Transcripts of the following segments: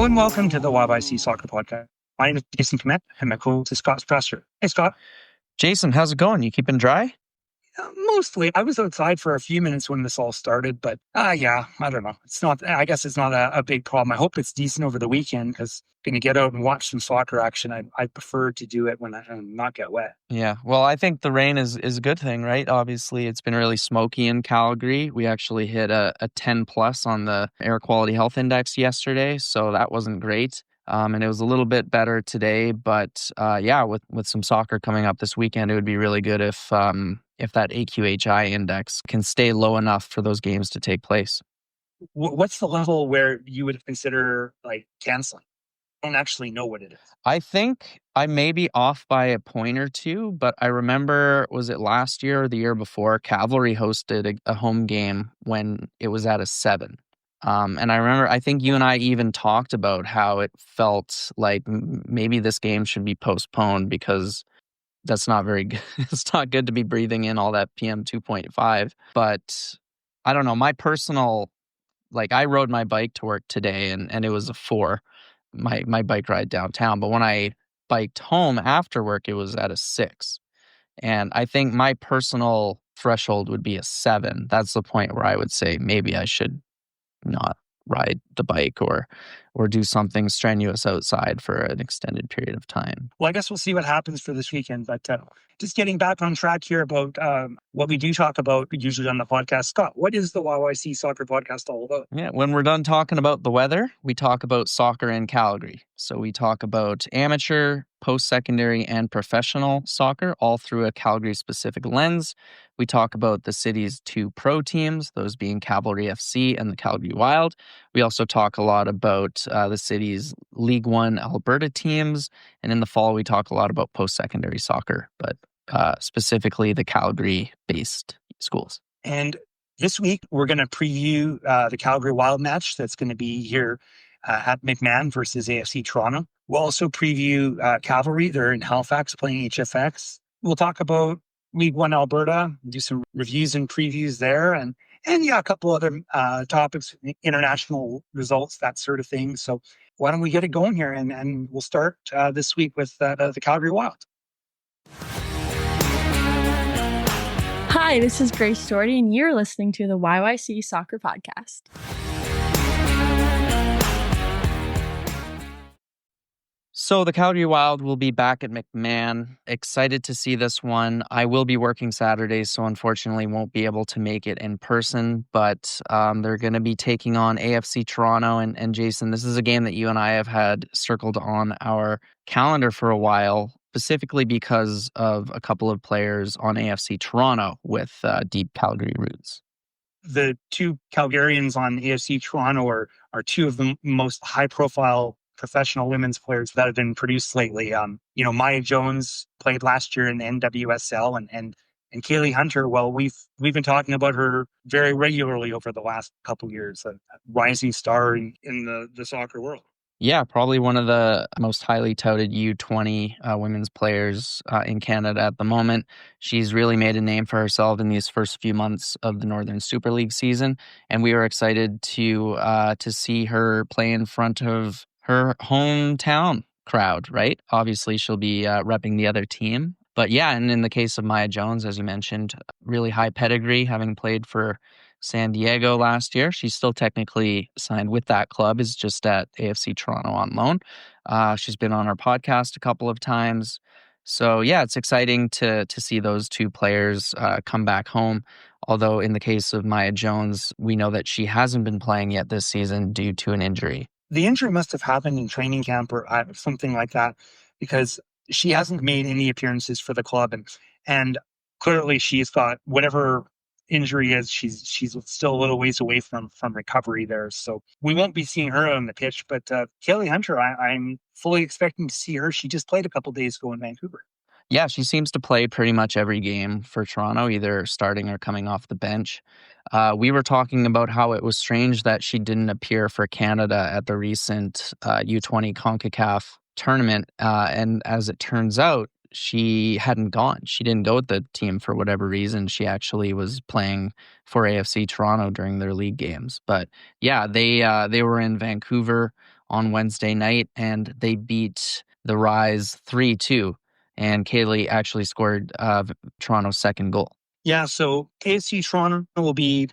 and welcome to the YYC Soccer Podcast. My name is Jason Kmet, and my co-host is Scott Strasser. Hey, Scott. Jason, how's it going? You keeping dry? Mostly. I was outside for a few minutes when this all started, but yeah, I don't know. I guess it's not a big problem. I hope it's decent over the weekend because going to get out and watch some soccer action. I prefer to do it when I not get wet. Yeah, well, I think the rain is a good thing, right? Obviously, it's been really smoky in Calgary. We actually hit a 10 plus on the air quality health index yesterday, so that wasn't great. And it was a little bit better today, but yeah, with some soccer coming up this weekend, it would be really good if that AQHI index can stay low enough for those games to take place. What's the level where you would consider canceling? I don't actually know what it is. I think I may be off by a point or two, but I remember, was it last year or the year before, Cavalry hosted a home game when it was at a 7. And I remember, I think you and I even talked about how it felt like maybe this game should be postponed because that's not very good. It's not good to be breathing in all that PM 2.5. But I don't know, my personal, I rode my bike to work today and it was a 4, my bike ride downtown. But when I biked home after work, it was at a 6. And I think my personal threshold would be a 7. That's the point where I would say maybe I should not ride the bike or do something strenuous outside for an extended period of time. Well, I guess we'll see what happens for this weekend. But just getting back on track here about what we do talk about usually on the podcast. Scott, what is the YYC Soccer Podcast all about? Yeah, when we're done talking about the weather, we talk about soccer in Calgary. So we talk about amateur, post-secondary, and professional soccer, all through a Calgary-specific lens. We talk about the city's 2 pro teams, those being Cavalry FC and the Calgary Wild. We also talk a lot about the city's League One Alberta teams. And in the fall, we talk a lot about post-secondary soccer, but specifically the Calgary-based schools. And this week, we're going to preview the Calgary Wild match that's going to be here at McMahon versus AFC Toronto. We'll also preview Cavalry. They're in Halifax playing HFX. We'll talk about League One Alberta, do some reviews and previews there, and yeah, a couple other topics, international results, that sort of thing. So why don't we get it going here? And we'll start this week with the Calgary Wild. Hi, this is Grace Doherty, and you're listening to the YYC Soccer Podcast. So the Calgary Wild will be back at McMahon. Excited to see this one. I will be working Saturdays, so unfortunately won't be able to make it in person, but they're going to be taking on AFC Toronto. And Jason, this is a game that you and I have had circled on our calendar for a while, specifically because of a couple of players on AFC Toronto with deep Calgary roots. The 2 Calgarians on AFC Toronto are 2 of the most high-profile professional women's players that have been produced lately. Mya Jones played last year in the NWSL, and Kaylee Hunter. Well, we've been talking about her very regularly over the last couple of years. A rising star in the soccer world. Yeah, probably one of the most highly touted U20 women's players in Canada at the moment. She's really made a name for herself in these first few months of the Northern Super League season, and we were excited to see her play in front of her hometown crowd, right? Obviously, she'll be repping the other team. But yeah, and in the case of Mya Jones, as you mentioned, really high pedigree, having played for San Diego last year. She's still technically signed with that club, is just at AFC Toronto on loan. She's been on our podcast a couple of times. So yeah, it's exciting to see those 2 players come back home. Although in the case of Mya Jones, we know that she hasn't been playing yet this season due to an injury. The injury must have happened in training camp or something like that, because she hasn't made any appearances for the club, and clearly she's got whatever injury is. She's still a little ways away from recovery there, so we won't be seeing her on the pitch. But Kaylee Hunter, I'm fully expecting to see her. She just played a couple days ago in Vancouver. Yeah, she seems to play pretty much every game for Toronto, either starting or coming off the bench. We were talking about how it was strange that she didn't appear for Canada at the recent U20 CONCACAF tournament. And as it turns out, she hadn't gone. She didn't go with the team for whatever reason. She actually was playing for AFC Toronto during their league games. But yeah, they were in Vancouver on Wednesday night, and they beat the Rise 3-2. And Kaylee actually scored Toronto's second goal. Yeah, so AFC Toronto will be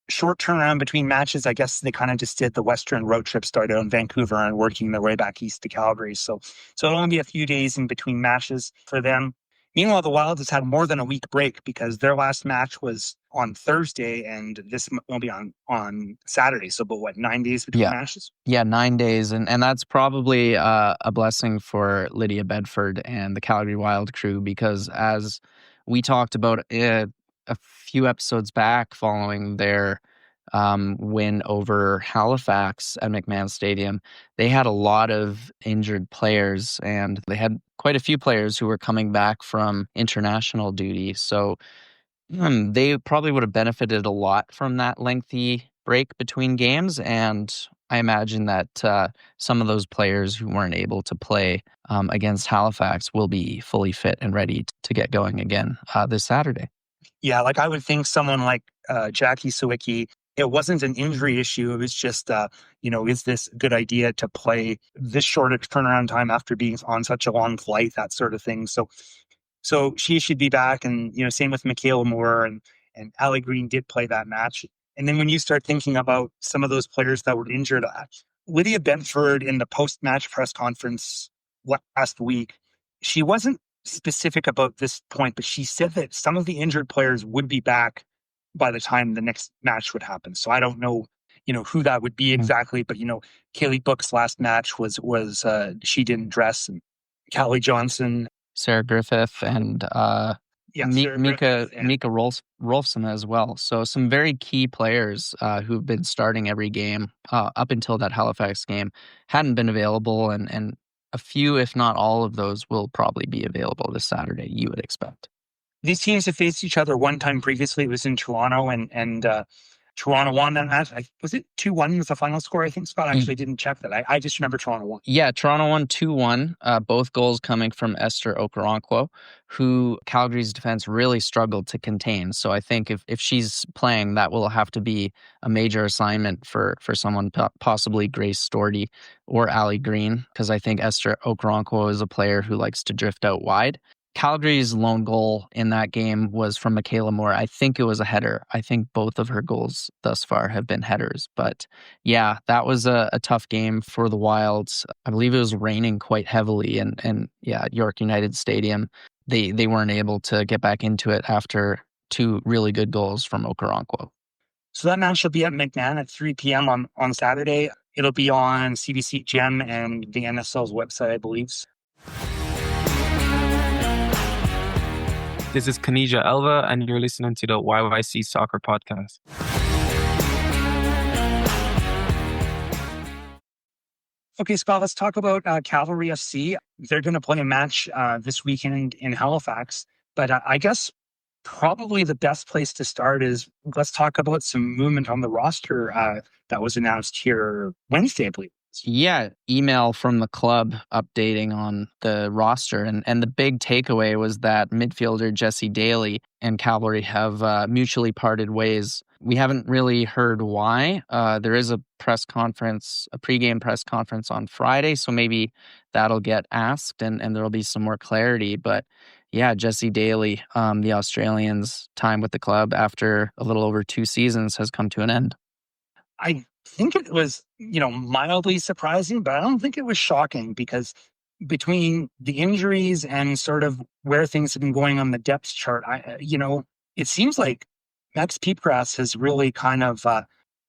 short turnaround between matches. I guess they kind of just did the Western road trip, started in Vancouver and working their way back east to Calgary. So it'll only be a few days in between matches for them. Meanwhile, the Wild has had more than a week break because their last match was on Thursday and this will be on Saturday. So about 9 days between matches? Yeah, 9 days. And that's probably a blessing for Lydia Bedford and the Calgary Wild crew, because as we talked about a few episodes back following their win over Halifax at McMahon Stadium, they had a lot of injured players, and they had quite a few players who were coming back from international duty. So they probably would have benefited a lot from that lengthy break between games. And I imagine that some of those players who weren't able to play against Halifax will be fully fit and ready to get going again this Saturday. Yeah, like I would think someone like Jackie Sawicki, it wasn't an injury issue. It was just, is this a good idea to play this short a turnaround time after being on such a long flight, that sort of thing. So she should be back. And, same with Michaela Moore and Allie Green did play that match. And then when you start thinking about some of those players that were injured, Lydia Bedford in the post-match press conference last week, she wasn't specific about this point, but she said that some of the injured players would be back by the time the next match would happen. So I don't know, who that would be exactly, but Kaylee Book's last match was she didn't dress, and Callie Johnson, Sarah Griffith, and Mika Rolfson as well. So some very key players who've been starting every game up until that Halifax game hadn't been available, and a few, if not all of those, will probably be available this Saturday, you would expect. These teams have faced each other one time previously. It was in Toronto, and Toronto won that match. Was it 2-1 was the final score? I think Scott actually didn't check that. I just remember Toronto won. Yeah, Toronto won 2-1, both goals coming from Esther Okoronkwo, who Calgary's defense really struggled to contain. So I think if she's playing, that will have to be a major assignment for someone, possibly Grace Storty or Allie Green, because I think Esther Okoronkwo is a player who likes to drift out wide. Calgary's lone goal in that game was from Michaela Moore. I think it was a header. I think both of her goals thus far have been headers. But yeah, that was a tough game for the Wilds. I believe it was raining quite heavily, and at York United Stadium, they weren't able to get back into it after two really good goals from Okoronkwo. So that match will be at McMahon at 3 p.m. on Saturday. It'll be on CBC Gem and the NSL's website, I believe. This is Caniggia Elva, and you're listening to the YYC Soccer Podcast. Okay, Scott, let's talk about Cavalry FC. They're going to play a match this weekend in Halifax, but I guess probably the best place to start is let's talk about some movement on the roster that was announced here Wednesday, I believe. Yeah, email from the club updating on the roster. And the big takeaway was that midfielder Jesse Daley and Cavalry have mutually parted ways. We haven't really heard why. There is a pregame press conference on Friday, so maybe that'll get asked and there'll be some more clarity. But yeah, Jesse Daley, the Australian's time with the club after a little over 2 seasons has come to an end. I think it was, mildly surprising, but I don't think it was shocking because between the injuries and sort of where things have been going on the depth chart, it seems like Max Piepgras has really kind of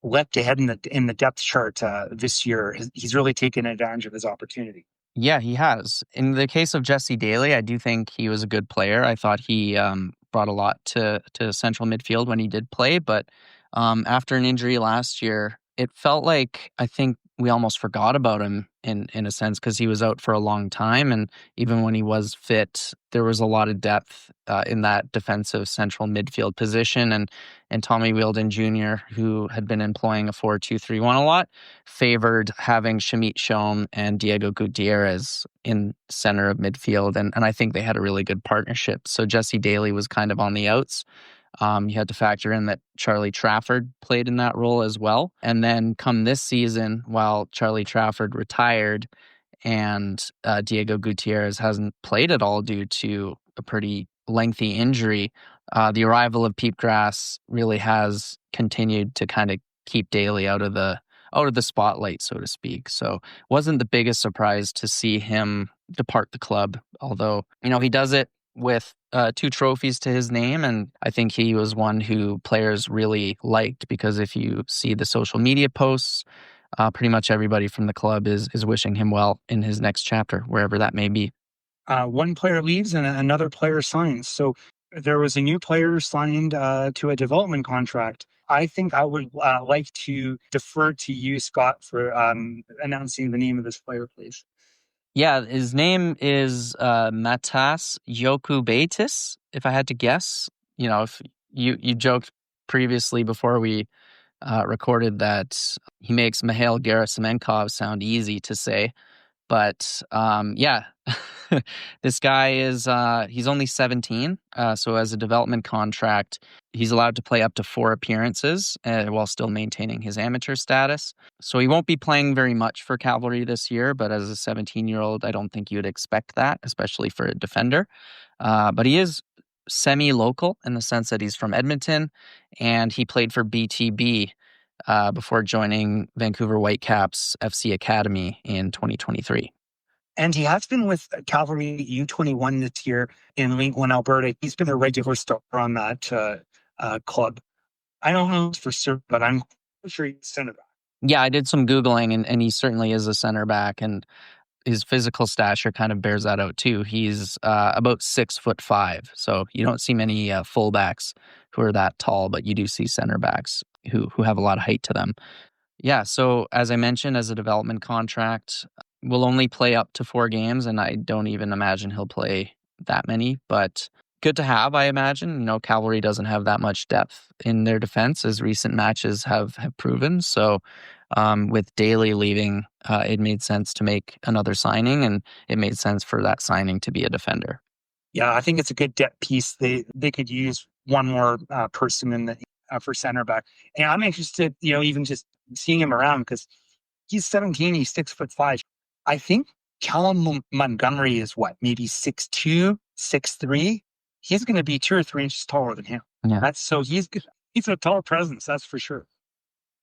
leapt ahead in the depth chart this year. He's really taken advantage of his opportunity. Yeah, he has. In the case of Jesse Daley, I do think he was a good player. I thought he brought a lot to central midfield when he did play, but after an injury last year, it felt like I think we almost forgot about him in a sense because he was out for a long time. And even when he was fit, there was a lot of depth in that defensive central midfield position. And Tommy Wheeldon Jr., who had been employing a 4-2-3-1 a lot, favored having Shamit Shome and Diego Gutierrez in center of midfield. And I think they had a really good partnership. So Jesse Daley was kind of on the outs. You had to factor in that Charlie Trafford played in that role as well. And then come this season, while Charlie Trafford retired and Diego Gutierrez hasn't played at all due to a pretty lengthy injury, the arrival of Peepgrass really has continued to kind of keep Daley out of the spotlight, so to speak. So wasn't the biggest surprise to see him depart the club, although, he does it with 2 trophies to his name. And I think he was one who players really liked, because if you see the social media posts, pretty much everybody from the club is wishing him well in his next chapter, wherever that may be. One player leaves and another player signs. So there was a new player signed to a development contract. I think I would like to defer to you, Scott, for announcing the name of this player, please. Yeah, his name is Matas Yokubaitis, if I had to guess. If you joked previously before we recorded that he makes Mikhail Gerasimenkov sound easy to say. But yeah, this guy is he's only 17. So as a development contract, he's allowed to play up to 4 appearances while still maintaining his amateur status. So he won't be playing very much for Cavalry this year, but as a 17-year-old, I don't think you would expect that, especially for a defender. But he is semi-local in the sense that he's from Edmonton, and he played for BTB before joining Vancouver Whitecaps FC Academy in 2023. And he has been with Calgary U21 this year in League One Alberta. He's been a regular starter on that club. I don't know for certain, but I'm sure he's center back. Yeah, I did some Googling, and he certainly is a center back, and his physical stature kind of bears that out too. He's about 6'5", so you don't see many fullbacks who are that tall, but you do see center backs who have a lot of height to them. Yeah, so as I mentioned, as a development contract, we'll only play up to 4 games, and I don't even imagine he'll play that many, but good to have, I imagine. Cavalry doesn't have that much depth in their defense, as recent matches have proven. So with Daley leaving, it made sense to make another signing, and it made sense for that signing to be a defender. Yeah, I think it's a good depth piece. They could use one more person in the for center back. And I'm interested, even just seeing him around, because he's 17, he's 6'5". I think Callum Montgomery is maybe 6'2", 6'3". He's going to be 2 or 3 inches taller than him. Yeah. He's a tall presence, that's for sure.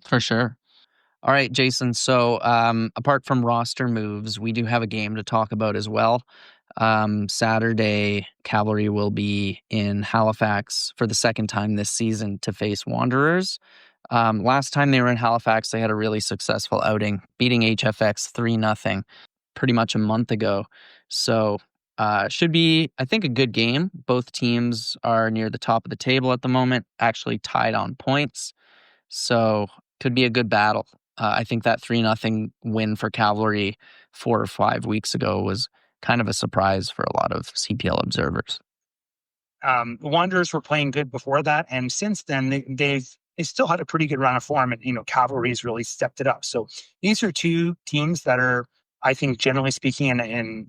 For sure. All right, Jason. So apart from roster moves, we do have a game to talk about as well. Saturday, Cavalry will be in Halifax for the second time this season to face Wanderers. Last time they were in Halifax, they had a really successful outing, beating HFX 3-0 pretty much a month ago. So should be, I think, a good game. Both teams are near the top of the table at the moment, actually tied on points. So could be a good battle. I think that 3-0 win for Cavalry 4 or 5 weeks ago was kind of a surprise for a lot of CPL observers. The Wanderers were playing good before that, and since then they still had a pretty good run of form, and Cavalry's really stepped it up. So these are 2 teams that are, I think, generally speaking, in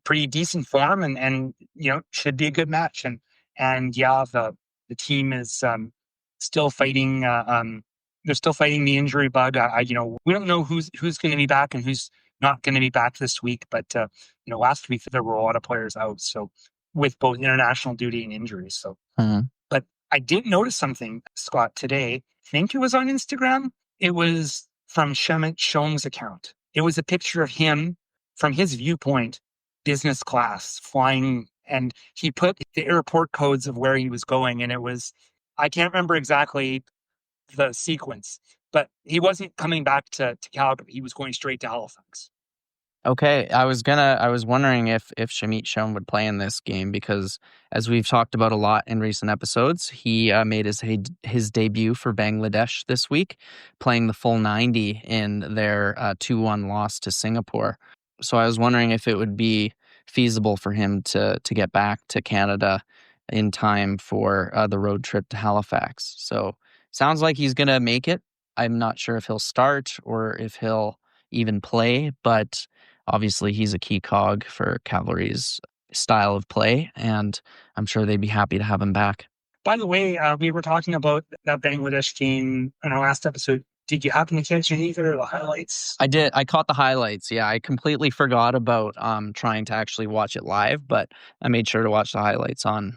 pretty decent form, and should be a good match. And yeah, the team is still fighting. They're still fighting the injury bug. We don't know who's going to be back and who's not going to be back this week. But last week there were a lot of players out, so with both international duty and injuries. So, But I did notice something, Scott, today. I think it was on Instagram. It was from Shome's account. It was a picture of him from his viewpoint, business class, flying, and he put the airport codes of where he was going, and it was, I can't remember exactly the sequence, but he wasn't coming back to Calgary. He was going straight to Halifax. Okay, I was wondering if Shamit Shome would play in this game, because as we've talked about a lot in recent episodes, he made his debut for Bangladesh this week, playing the full 90 in their 2-1 loss to Singapore. So I was wondering if it would be feasible for him to get back to Canada in time for the road trip to Halifax. So sounds like he's going to make it. I'm not sure if he'll start or if he'll even play, but obviously he's a key cog for Cavalry's style of play, and I'm sure they'd be happy to have him back. By the way, we were talking about that Bangladesh game in our last episode. Did you happen to catch any of the highlights? I did. I caught the highlights. Yeah, I completely forgot about trying to actually watch it live, but I made sure to watch the highlights on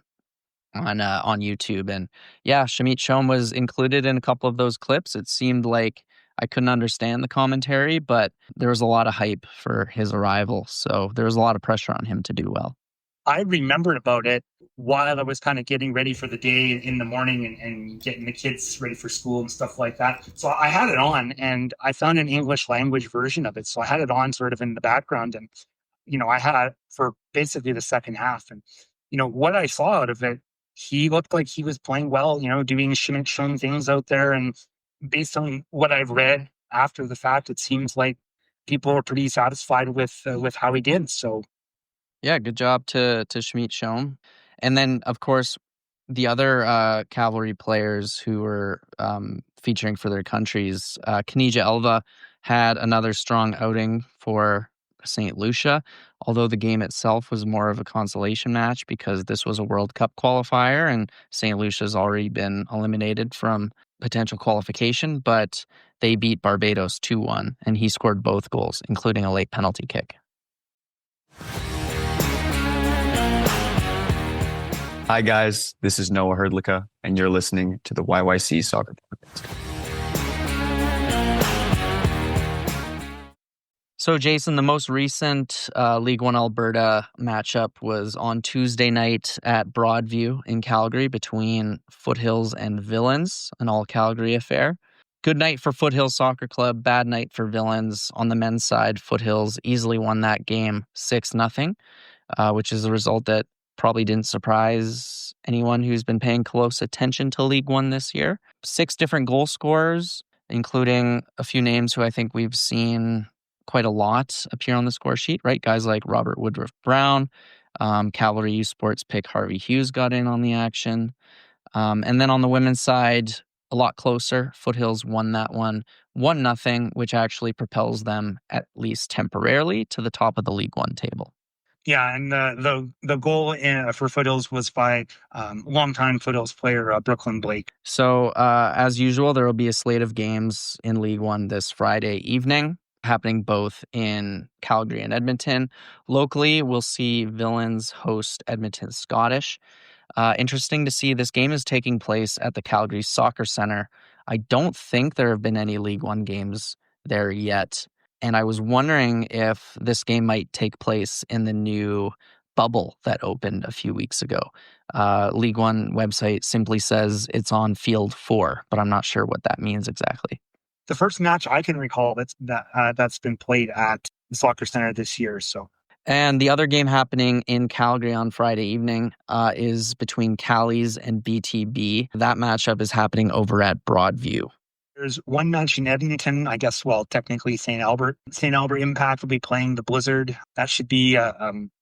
YouTube. And yeah, Shome was included in a couple of those clips. It seemed like I couldn't understand the commentary, but there was a lot of hype for his arrival. So there was a lot of pressure on him to do well. I remembered about it while I was kind of getting ready for the day in the morning and getting the kids ready for school and stuff like that. So I had it on and I found an English language version of it. So I had it on sort of in the background and, I had it for basically the second half. And, what I saw out of it, he looked like he was playing well, doing Shome things out there. And based on what I've read after the fact, it seems like people are pretty satisfied with how he did. So yeah, good job to Shome. And then, of course, the other Cavalry players who were featuring for their countries, Caniggia Elva had another strong outing for St. Lucia, although the game itself was more of a consolation match because this was a World Cup qualifier and St. Lucia's already been eliminated from potential qualification, but they beat Barbados 2-1, and he scored both goals, including a late penalty kick. Hi guys, this is Noah Herdlicka, and you're listening to the YYC Soccer Podcast. So, Jason, the most recent League One Alberta matchup was on Tuesday night at Broadview in Calgary between Foothills and Villains, an all-Calgary affair. Good night for Foothills Soccer Club, bad night for Villains. On the men's side, Foothills easily won that game 6-0, which is a result that probably didn't surprise anyone who's been paying close attention to League One this year. 6 different goal scorers, including a few names who I think we've seen quite a lot appear on the score sheet, right? Guys like Robert Woodruff Brown, Cavalry U Sports pick Harvey Hughes got in on the action. And then on the women's side, a lot closer. Foothills won that one 1-0, which actually propels them, at least temporarily, to the top of the League One table. Yeah, and the goal for Foothills was by longtime Foothills player Brooklyn Blake. So as usual, there will be a slate of games in League One this Friday evening, happening both in Calgary and Edmonton. Locally, we'll see Villains host Edmonton Scottish. Interesting to see this game is taking place at the Calgary Soccer Centre. I don't think there have been any League One games there yet. And I was wondering if this game might take place in the new bubble that opened a few weeks ago. League One website simply says it's on Field 4, but I'm not sure what that means exactly. The first match I can recall that's been played at the Soccer Centre this year. And the other game happening in Calgary on Friday evening is between Callies and BTB. That matchup is happening over at Broadview. There's one match in Edmonton, I guess, technically St. Albert. St. Albert Impact will be playing the Blizzard. That should be a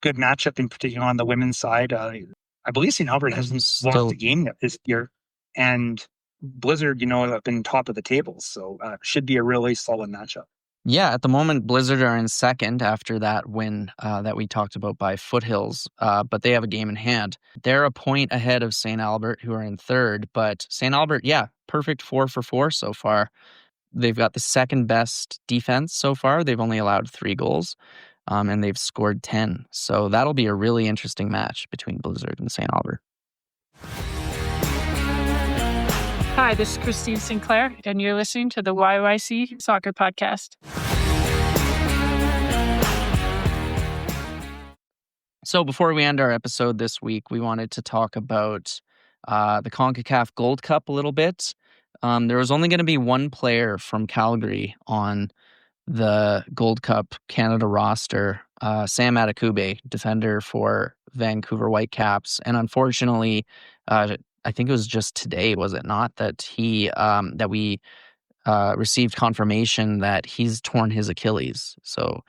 good matchup, in particular on the women's side. I believe St. Albert hasn't lost a game yet this year. And Blizzard, have been top of the table. So should be a really solid matchup. Yeah, at the moment, Blizzard are in second after that win that we talked about by Foothills, but they have a game in hand. They're a point ahead of St. Albert, who are in third, but St. Albert, perfect 4 for 4 so far. They've got the second best defense so far. They've only allowed 3 goals, and they've scored 10. So that'll be a really interesting match between Blizzard and St. Albert. Hi, this is Christine Sinclair, and you're listening to the YYC Soccer Podcast. So before we end our episode this week, we wanted to talk about the CONCACAF Gold Cup a little bit. There was only going to be one player from Calgary on the Gold Cup Canada roster, Sam Adekugbe, defender for Vancouver Whitecaps. And unfortunately, I think it was just today, was it not, that we received confirmation that he's torn his Achilles. So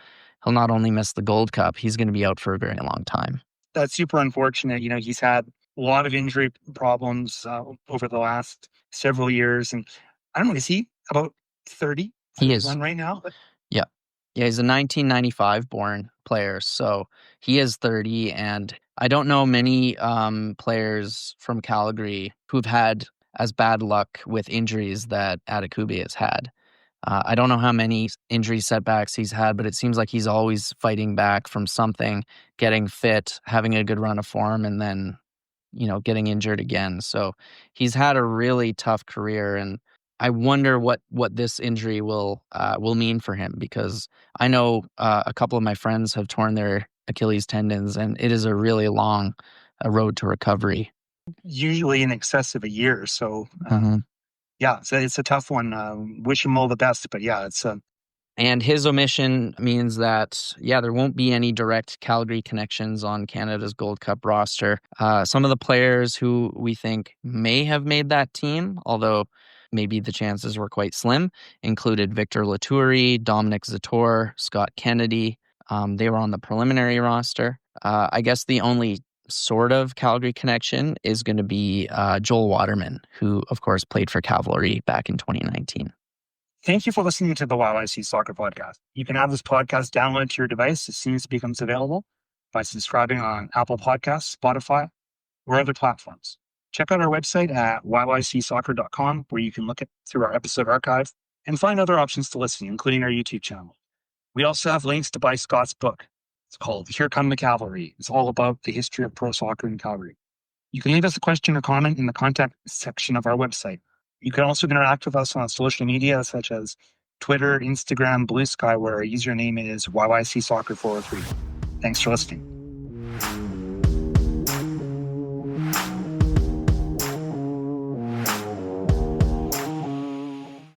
he'll not only miss the Gold Cup, he's going to be out for a very long time. That's super unfortunate. He's had a lot of injury problems over the last several years. And I don't know, is he about 30? He is. Right now? Yeah, he's a 1995 born player. So he is 30. And I don't know many players from Calgary who've had as bad luck with injuries that Adekugbe has had. I don't know how many injury setbacks he's had, but it seems like he's always fighting back from something, getting fit, having a good run of form, and then, getting injured again. So he's had a really tough career, and I wonder what this injury will mean for him, because I know a couple of my friends have torn their Achilles tendons, and it is a really long road to recovery. Usually in excess of a year. So, yeah, so it's a tough one. Wish him all the best, but yeah, it's And his omission means that, there won't be any direct Calgary connections on Canada's Gold Cup roster. Some of the players who we think may have made that team, although maybe the chances were quite slim, included Victor Latourie, Dominic Zator, Scott Kennedy. They were on the preliminary roster. I guess the only sort of Calgary connection is going to be Joel Waterman, who, of course, played for Cavalry back in 2019. Thank you for listening to the YYC Soccer Podcast. You can have this podcast downloaded to your device as soon as it becomes available by subscribing on Apple Podcasts, Spotify, or other platforms. Check out our website at yycsoccer.com, where you can look through our episode archive and find other options to listen, including our YouTube channel. We also have links to buy Scott's book. It's called Here Come the Cavalry. It's all about the history of pro soccer in Calgary. You can leave us a question or comment in the contact section of our website. You can also interact with us on social media such as Twitter, Instagram, Blue Sky, where our username is YYC Soccer 403. Thanks for listening.